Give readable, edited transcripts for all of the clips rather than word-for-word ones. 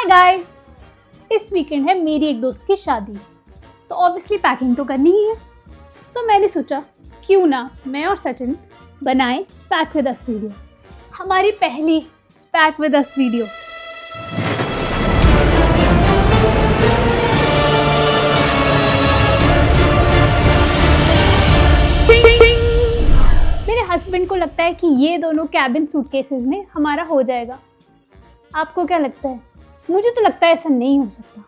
Guys, इस weekend है मेरी एक दोस्त की शादी, तो ऑब्वियसली पैकिंग तो करनी ही है। तो मैंने सोचा क्यों ना मैं और सचिन बनाएं पैक विद अस वीडियो, हमारी पहली पैक विद अस वीडियो। मेरे हस्बैंड को लगता है कि ये दोनों कैबिन सूटकेसेस में हमारा हो जाएगा। आपको क्या लगता है? मुझे तो लगता है ऐसा नहीं हो सकता।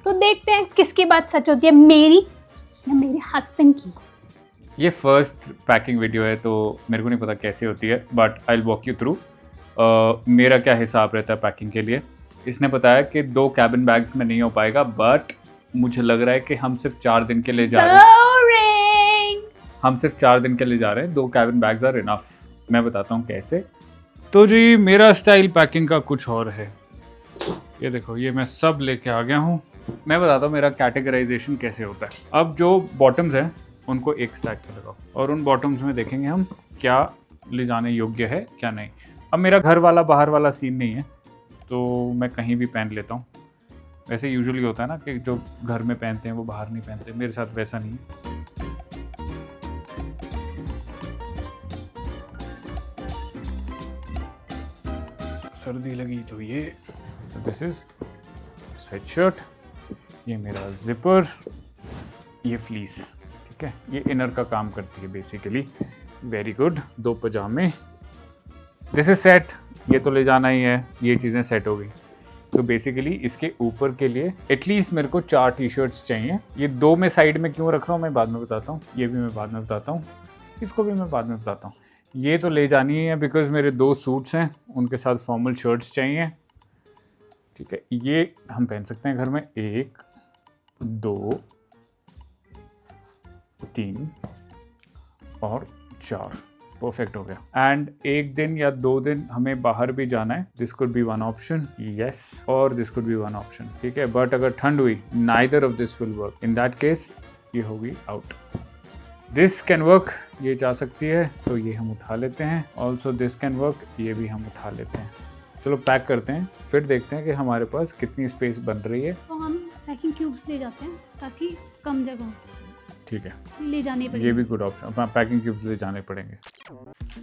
तो देखते हैं किसकी बात सच होती है, मेरी या मेरे हस्बैंड की। ये फर्स्ट पैकिंग वीडियो है तो मेरे को नहीं पता कैसे होती है, but I will walk you through. मेरा क्या हिसाब रहता है पैकिंग के लिए। इसने बताया कि 2 कैबिन बैग्स में नहीं हो पाएगा, बट मुझे लग रहा है कि हम सिर्फ 4 दिन के लिए जा रहे हैं। हम सिर्फ 4 दिन के लिए जा रहे हैं। 2 कैबिन बैग्स आर इनफ। मैं बताता हूँ कैसे। तो जी मेरा स्टाइल पैकिंग का कुछ और है। ये देखो, ये मैं सब लेके आ गया हूँ। मैं बताता हूँ मेरा कैटेगराइजेशन कैसे होता है। अब जो बॉटम्स हैं उनको एक स्टैक पे लगाओ और उन बॉटम्स में देखेंगे हम क्या ले जाने योग्य है क्या नहीं। अब मेरा घर वाला बाहर वाला सीन नहीं है तो मैं कहीं भी पहन लेता हूँ। वैसे यूजुअली होता है ना कि जो घर में पहनते हैं वो बाहर नहीं पहनते, मेरे साथ वैसा नहीं है। सर्दी लगी तो ये दिस इज स्वेटशर्ट, ये मेरा जिपर, ये फ्लीस, ठीक है। ये इनर का काम करती है बेसिकली। Very good. 2 पजामे, दिस इज सेट। ये तो ले जाना ही है, ये चीज़ें सेट हो गई। तो बेसिकली इसके ऊपर के लिए एटलीस्ट मेरे को 4 टी शर्ट्स चाहिए। ये 2 में साइड में क्यों रख रहा हूँ मैं बाद में बताता हूँ। ये भी मैं बाद में बताता हूँ, इसको भी मैं बाद में बताता हूँ। ये तो ले जानी ही है बिकॉज मेरे 2 सूट्स हैं, उनके साथ फॉर्मल शर्ट्स चाहिए, ठीक है। ये हम पहन सकते हैं घर में। 1 2 3 और 4, परफेक्ट हो गया। एंड 1 दिन या 2 दिन हमें बाहर भी जाना है। This could be one option, yes, और this could be one option, ठीक है। बट अगर ठंड हुई, neither of this will work. In that case ये होगी आउट। दिस कैन वर्क, ये जा सकती है तो ये हम उठा लेते हैं। ऑल्सो दिस कैन वर्क, ये भी हम उठा लेते हैं। चलो पैक करते हैं, फिर देखते हैं कि हमारे पास कितनी स्पेस बन रही है। तो हम पैकिंग क्यूब्स ले जाते हैं ताकि कम जगह हो। ठीक है, ले जाने पड़ेंगे। ये भी गुड ऑप्शन। पैकिंग क्यूब्स ले जाने पड़ेंगे।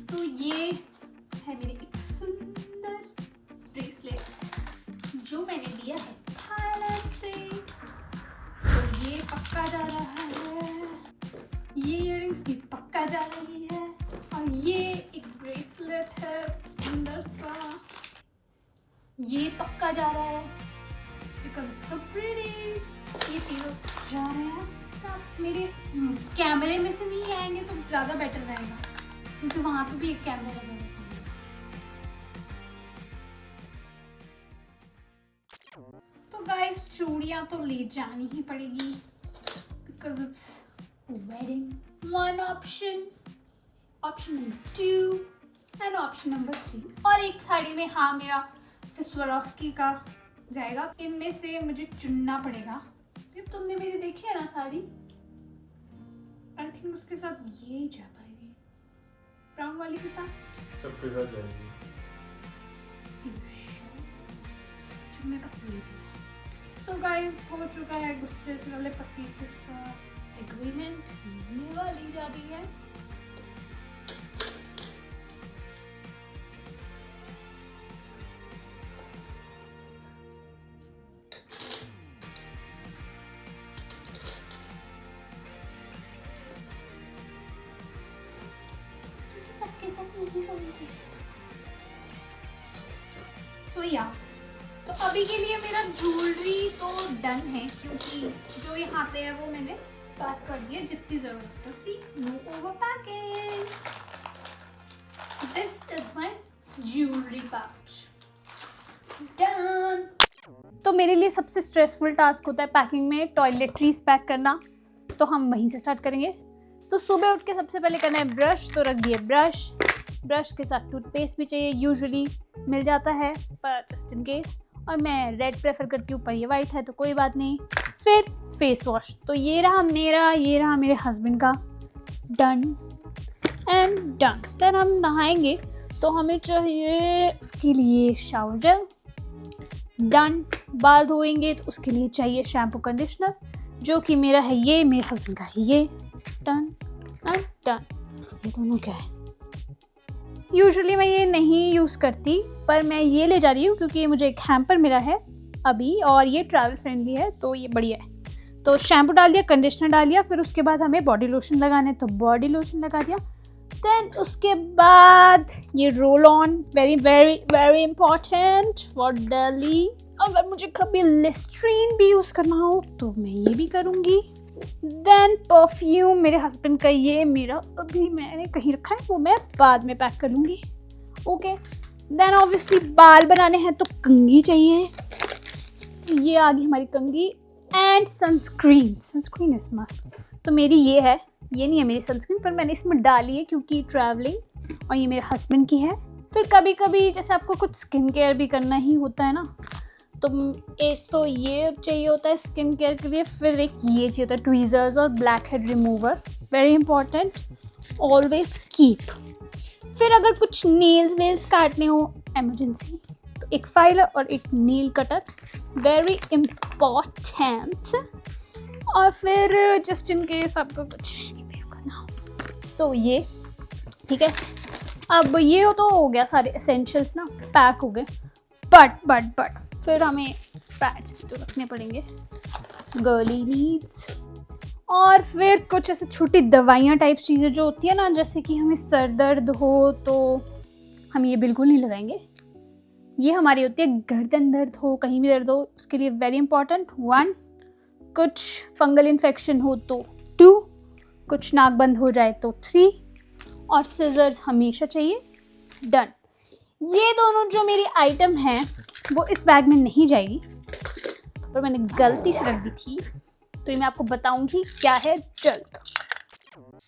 तो ये है मेरी एक सुंदर ब्रेसलेट जो मैंने लिया है थाईलैंड से। तो ये पक्का जा रहा है, ये इयररिंग्स भी पक्का जा रही है, और ये एक ब्रेसलेट है सुंदर सा, ये पक्का जा रहा है बिकॉज सो प्रीटी। ये तीनों जा रहे हैं। आप मेरे कैमरे में से नहीं आएंगे तो ज़्यादा बेटर रहेगा क्योंकि वहाँ पे भी एक कैमरा लगा है। तो गाइस चूड़ियाँ तो ले जानी ही पड़ेगी because it's wedding. 1 option, option number 2 and option number 3। और एक साड़ी में हाँ मेरा सिस्वरोस्की का जाएगा। इनमें से मुझे चुनना पड़ेगा। तुमने मेरी देखी है ना साड़ी, आई थिंक उसके साथ यही जा पाएगी, ब्राउन वाली के साथ सबके साथ जाएगी। सो गाइस हो चुका है गुस्से से वाले पति के साथ एग्रीमेंट, ये वाली जा रही है। So yeah, तो अभी के लिए मेरा ज्वेलरी तो डन है क्योंकि जो यहाँ पे है वो मैंने पैक कर दिया जितनी जरूरत है। See, no overpacking. This is my jewellery pouch done. तो मेरे लिए सबसे स्ट्रेसफुल टास्क होता है पैकिंग में टॉयलेटरीज पैक करना, तो हम वहीं से स्टार्ट करेंगे। तो सुबह उठ के सबसे पहले करना है ब्रश, तो रख दिए ब्रश। ब्रश के साथ टूथपेस्ट भी चाहिए, यूजुअली मिल जाता है पर जस्ट इन केस, और मैं रेड प्रेफर करती हूँ पर ये वाइट है तो कोई बात नहीं। फिर फेस वॉश, तो ये रहा मेरा, ये रहा मेरे हस्बैंड का। Done and done. देन हम नहाएंगे तो हमें चाहिए उसके लिए शावर जेल। डन। बाल धोएंगे तो उसके लिए चाहिए शैम्पू कंडीशनर, जो कि मेरा है ये, मेरे हस्बैंड का है ये। Done and done. ये दोनों क्या है? यूजुअली मैं ये नहीं यूज़ करती, पर मैं ये ले जा रही हूँ क्योंकि मुझे एक हैम्पर मिला है अभी और ये ट्रैवल फ्रेंडली है तो ये बढ़िया है। तो शैम्पू डाल दिया, कंडीशनर डाल दिया, फिर उसके बाद हमें बॉडी लोशन लगाना है तो बॉडी लोशन लगा दिया। देन उसके बाद ये roll on, very very very important for daily. अगर मुझे कभी लिस्ट्रीन भी यूज़ करना हो तो मैं ये भी करूँगी। देन परफ्यूम, मेरे हस्बैंड का ये, मेरा अभी मैंने कहीं रखा है, वो मैं बाद में पैक कर लूँगी। ओके। देन ऑब्वियसली बाल बनाने हैं तो कंघी चाहिए, ये आ गई हमारी कंघी। And sunscreen is must. तो मेरी ये है, ये नहीं है मेरी सनस्क्रीन, पर मैंने इसमें डाली है क्योंकि ट्रैवलिंग, और ये मेरे हस्बैंड की है। फिर कभी कभी जैसे आपको कुछ स्किन केयर भी करना ही होता है ना, तो एक तो ये चाहिए होता है स्किन केयर के लिए, फिर एक ये चाहिए होता है ट्वीज़र्स और black head remover, very important, always keep. फिर अगर कुछ नेल्स वेल्स काटने हो इमरजेंसी, तो एक फाइलर और एक नेल कटर, वेरी इम्पॉर्टेंट। और फिर जस्ट इन केस आपको कुछ शेव करना हो तो ये, ठीक है। अब ये तो हो गया सारे एसेंशियल्स ना, पैक हो गए। बट फिर हमें पैड्स तो रखने पड़ेंगे, गर्ली नीड्स। और फिर कुछ ऐसे छोटी दवाइयाँ टाइप चीज़ें जो होती है ना, जैसे कि हमें सर दर्द हो तो हम ये बिल्कुल नहीं लगाएंगे। ये हमारी होती है गर्दन दर्द हो, कहीं भी दर्द हो, उसके लिए वेरी इंपॉर्टेंट 1, कुछ फंगल इन्फेक्शन हो तो 2, कुछ नाक बंद हो जाए तो 3, और सिजर्स हमेशा चाहिए। डन। ये दोनों जो मेरी आइटम हैं वो इस बैग में नहीं जाएगी, पर मैंने गलती से रख दी थी, तो ये मैं आपको बताऊंगी क्या है जल्द।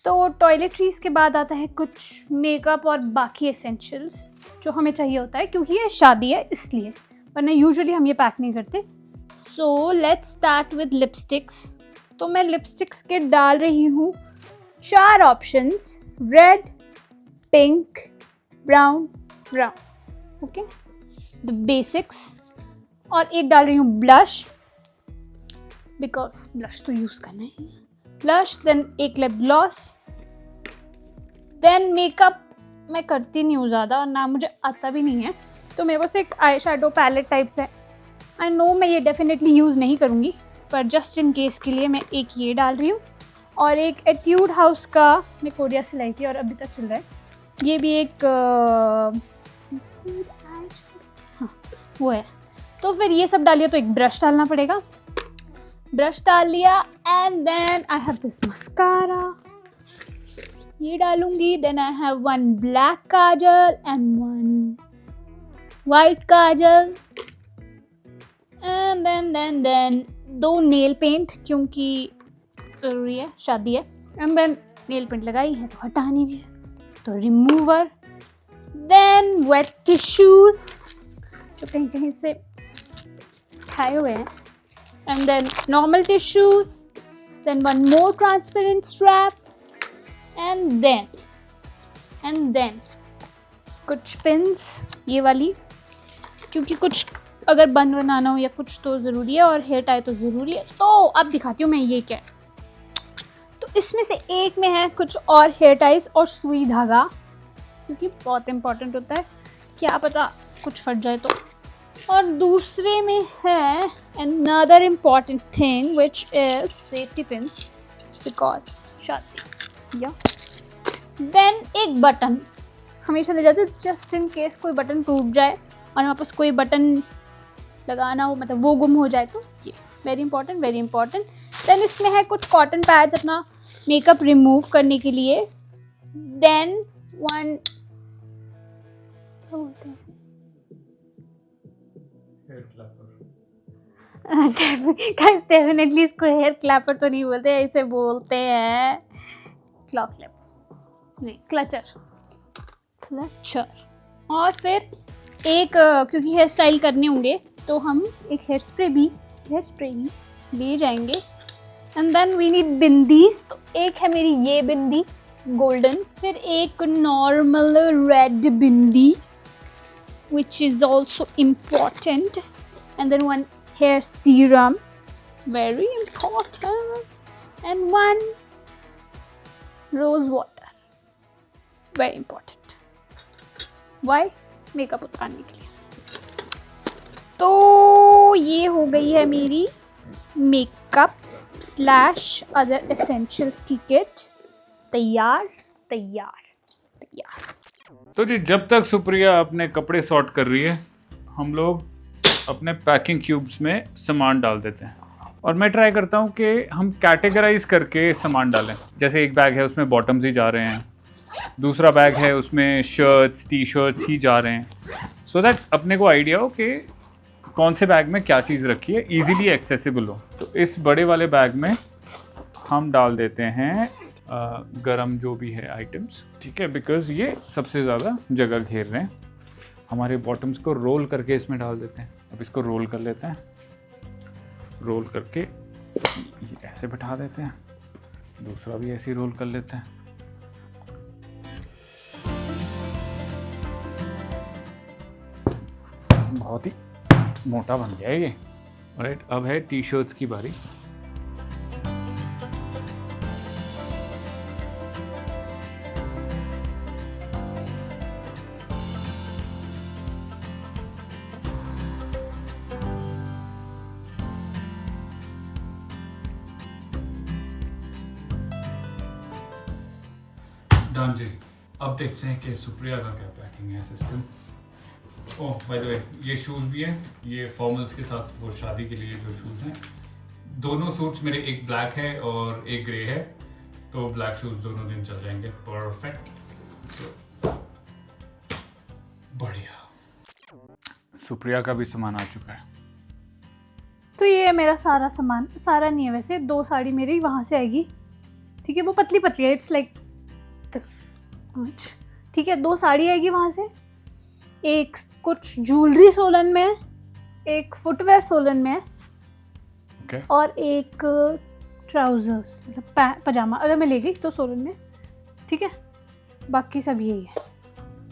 तो टॉयलेटरीज के बाद आता है कुछ मेकअप और बाकी एसेंशियल्स जो हमें चाहिए होता है, क्योंकि ये शादी है इसलिए, वरना यूजुअली हम ये पैक नहीं करते। So let's start with lipsticks. तो मैं लिपस्टिक्स के डाल रही हूँ 4 options, red, pink, brown, okay, the basics. और एक डाल रही हूँ ब्लश, बिकॉज ब्लश तो यूज़ करना है, ब्लश। देन एक लिप ग्लॉस। देन मेकअप मैं करती नहीं हूँ ज़्यादा, ना मुझे आता भी नहीं है, तो मेरे पास एक आई शैडो पैलेट टाइप्स है। आई नो मैं ये डेफिनेटली यूज़ नहीं करूँगी, पर जस्ट इन केस के लिए मैं एक ये डाल रही हूँ, और एक एट्यूड हाउस का मैं कोरिया से लाई थी और अभी तक चल रहा है, ये भी एक हाँ वो है। तो फिर ये सब डालिए तो एक ब्रश डालना पड़ेगा, ब्रश डाल लिया। And then I have this mascara, ये डालूंगी। Then I have 1 black kajal and 1 white kajal. And then 2 nail paint, क्योंकि ज़रूरी है, शादी है। एंड देन नेल पेंट लगाई है तो हटानी भी है, तो रिमूवर। देन वेट टिश्यूज़ जो कहीं कहीं से खाए हुए हैं, and then normal tissues, then 1 more transparent strap, and then कुछ पिन्स, ये वाली, क्योंकि कुछ अगर बन बनाना हो या कुछ तो ज़रूरी है, और हेयर टाई तो ज़रूरी है। तो अब दिखाती हूँ मैं ये क्या है। तो इसमें से एक में है कुछ और हेयर टाइज और सुई धागा, क्योंकि बहुत इंपॉर्टेंट होता है, क्या पता कुछ फट जाए तो। और दूसरे में है another important thing which is safety pins because शादी। या देन एक बटन हमेशा ले जाते हो, जस्ट इन केस कोई बटन टूट जाए और हमारे पास कोई बटन लगाना हो, मतलब वो गुम हो जाए, तो ये very important, very important. Then इसमें है कुछ कॉटन पैड्स अपना मेकअप रिमूव करने के लिए। देन 1 डेफिनेटली इसको हेयर क्लैपर तो नहीं बोलते, इसे बोलते हैं क्लॉथ क्लिप, नहीं क्लचर। और फिर एक क्योंकि हेयर स्टाइल करने होंगे तो हम एक हेयर स्प्रे भी ले जाएंगे। And then we need bindis, तो एक है मेरी ये बिंदी गोल्डन, फिर एक normal red bindi which is also important, and then 1 hair serum, very important, and 1 rose water, very important. Why? Makeup उतारने के लिए. तो ये हो गई है मेरी मेकअप स्लैश अदर एसेंशियल्स की किट तैयार. तो जी जब तक सुप्रिया अपने कपड़े सॉर्ट कर रही है, हम लोग अपने पैकिंग क्यूब्स में सामान डाल देते हैं. और मैं ट्राई करता हूँ कि हम कैटेगराइज करके सामान डालें. जैसे एक बैग है उसमें बॉटम्स ही जा रहे हैं, दूसरा बैग है उसमें शर्ट्स टी शर्ट्स ही जा रहे हैं, सो दैट अपने को आइडिया हो कि कौन से बैग में क्या चीज़ रखी है, ईजीली एक्सेसिबल हो. तो इस बड़े वाले बैग में हम डाल देते हैं गरम जो भी है आइटम्स, ठीक है, बिकॉज ये सबसे ज़्यादा जगह घेर रहे हैं. हमारे बॉटम्स को रोल करके इसमें डाल देते हैं. अब इसको रोल कर लेते हैं, रोल करके ये ऐसे बिठा देते हैं, दूसरा भी ऐसे ही रोल कर लेते हैं. बहुत ही मोटा बन गया है ये. राइट, अब है टी शर्ट्स की बारी. डन जी. अब देखते हैं कि सुप्रिया का क्या पैकिंग है system. Oh by the way, ये शूज़ भी है, ये फॉर्मल्स के साथ वो शादी के लिए जो शूज़ हैं. दोनों सूट्स मेरे, एक ब्लैक है और एक ग्रे है, तो ब्लैक शूज़ दोनों दिन चल जाएंगे. परफेक्ट. सो बढ़िया. सुप्रिया का भी सामान आ चुका है. तो ये है मेरा सारा सामान. सारा नहीं है वैसे, 2 साड़ी मेरी वहाँ से आएगी, ठीक है, वो पतली पतली है, इट्स लाइक दिस मच, ठीक है. 2 साड़ी आएगी वहाँ से, एक कुछ ज्वेलरी सोलन में है, एक फुटवेयर सोलन में है, okay. और एक ट्राउजर्स मतलब पजामा अगर मैं ले गई तो सोलन में, ठीक है. बाकी सब यही है.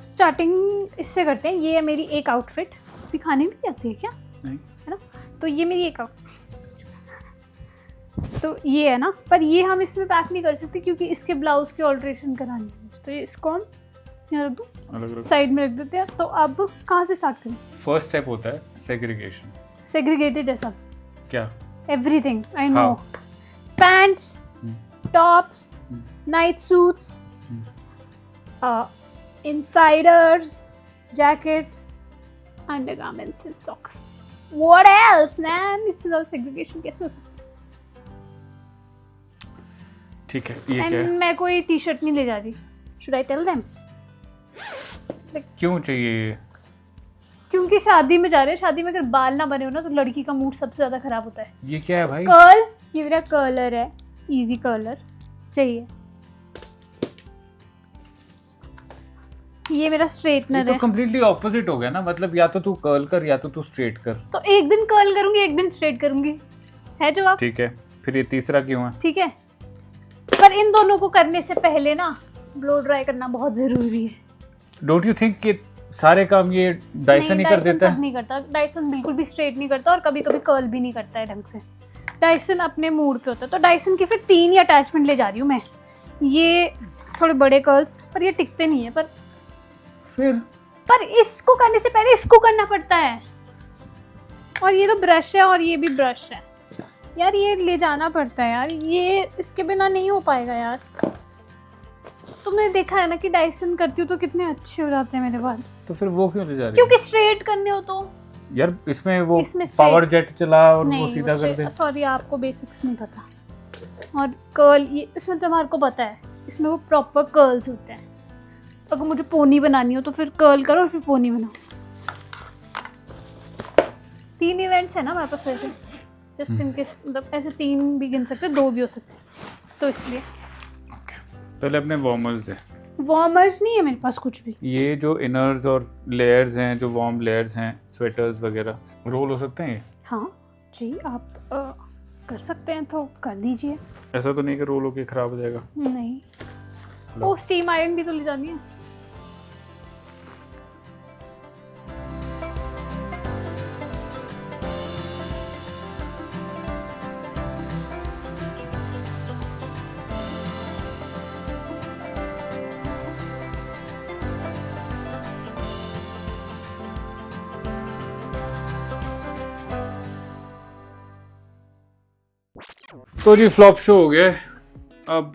स्टार्टिंग इससे करते हैं. ये है मेरी एक आउटफिट, दिखाने भी आती है क्या? नहीं है ना. तो ये मेरी एक तो ये है ना, पर ये हम इसमें पैक नहीं कर सकते क्योंकि इसके ब्लाउज की ऑल्ट्रेशन करानी है. तो ये इसको हम यहाँ रख दूँ, अलग साइड में रख देते हैं. तो अब कहाँ से स्टार्ट करें? फर्स्ट स्टेप होता है सेग्रीगेशन. सेग्रीगेटेड है सब, क्या? Everything I know. Pants, tops, night suits, Insiders, jacket, undergarments and socks. What else man, this is all segregation. कैसे हो सकता है? ठीक है. ये क्या है? मैं कोई टी शर्ट नहीं ले जा रही. Should I tell them? क्यों चाहिए? क्योंकि शादी में जा रहे हैं. शादी में अगर बाल ना बने हो ना तो लड़की का मूड सबसे ज्यादा खराब होता है. ये क्या है भाई? कर्ल. ये मेरा कर्लर है, इजी कर्लर चाहिए. ये मेरा स्ट्रेटनर तो है. कंप्लीटली ऑपोजिट हो गया ना, मतलब या तो तू कर्ल कर या तो तू स्ट्रेट कर. तो एक दिन कर्ल करूंगी, एक दिन स्ट्रेट करूंगी, है जवाब. ठीक है. फिर ये तीसरा क्यों है? ठीक है, पर इन दोनों को करने से पहले ना ब्लो ड्राई करना बहुत जरूरी है. डोंट यू थिंक कि सारे काम ये डायसन ही कर देता है? नहीं करता. डायसन बिल्कुल भी स्ट्रेट नहीं करता और कभी कभी कर्ल भी नहीं करता है ढंग से. डायसन अपने मूड पे होता है. तो डायसन की फिर 3 ही अटैचमेंट ले जा रही हूँ मैं. ये थोड़े बड़े कर्ल्स, पर ये टिकते नहीं है. पर इसको करने से पहले इसको करना पड़ता है. और ये तो ब्रश है और ये भी ब्रश है यार, ये ले जाना पड़ता है यार. ये इसके बिना नहीं हो पाएगा यार. तुमने देखा है ना कि डायसन करती हूँ तो कितने अच्छे हो जाते हैं मेरे बाल. तो फिर वो क्यों ले जा रही है? क्योंकि स्ट्रेट करने हो तो यार इसमें वो इसमें पावर जेट चला और वो नहीं, सीधा कर दे. सॉरी, आपको बेसिक्स नहीं पता. और कर्ल ये इसमें तुम्हारे को पता है, इसमें वो प्रॉपर कर्ल्स होते हैं. अगर मुझे पोनी बनानी हो तो फिर कर्ल करो और फिर पोनी बनाओ. 3 इवेंट्स है ना हमारे पास वैसे, जस्ट इन केस, मतलब ऐसे 3 भी गिन सकते हैं, 2 भी हो सकते हैं, तो इसलिए. पहले अपने वार्मर्स दे. वार्मर्स नहीं है मेरे पास कुछ भी. ये जो इनर्स और लेयर्स हैं, जो वार्म लेयर्स हैं, स्वेटर्स वगैरह, रोल हो सकते हैं ये? हाँ जी, आप कर सकते हैं तो कर दीजिए. ऐसा तो नहीं कि रोल होके खराब हो जाएगा? नहीं. वो स्टीम आयरन भी तो ले जानी है. तो जी फ्लॉप शो हो गया। अब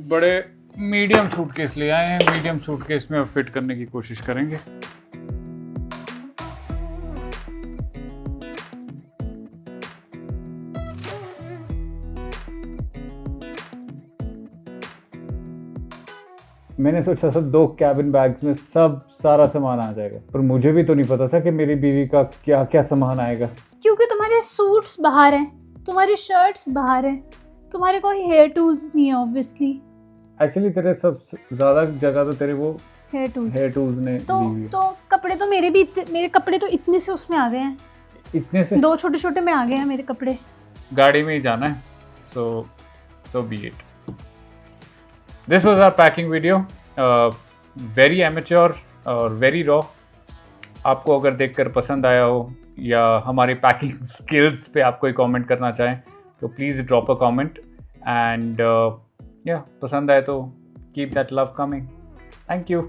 बड़े मीडियम सूटकेस ले आए हैं, मीडियम सूटकेस में अब फिट करने की कोशिश करेंगे। मैंने सोचा था 2 कैबिन बैग्स में सब सारा सामान आ जाएगा, पर मुझे भी तो नहीं पता था कि मेरी बीवी का क्या क्या सामान आएगा। क्योंकि तुम्हारे सूट्स बाहर हैं, तुम्हारी शर्ट्स बाहर हैं, तुम्हारे कोई हेयर टूल्स नहीं है ऑब्वियसली। एक्चुअली तेरे सब ज्यादा जगह तो तेरे वो हेयर टूल्स ने तो दी हुई है। तो कपड़े तो मेरे कपड़े तो इतने से उसमें आ गए हैं, इतने से 2 छोटे छोटे में आ गए हैं मेरे कपड़े। गाड़ी में ही जाना है, so be it. This was our packing video, very amateur और very raw. आपको अगर देखकर पसंद आया हो या हमारे पैकिंग स्किल्स पे आप कोई कमेंट करना चाहें तो please drop a comment and या पसंद आए तो keep that love coming. Thank you.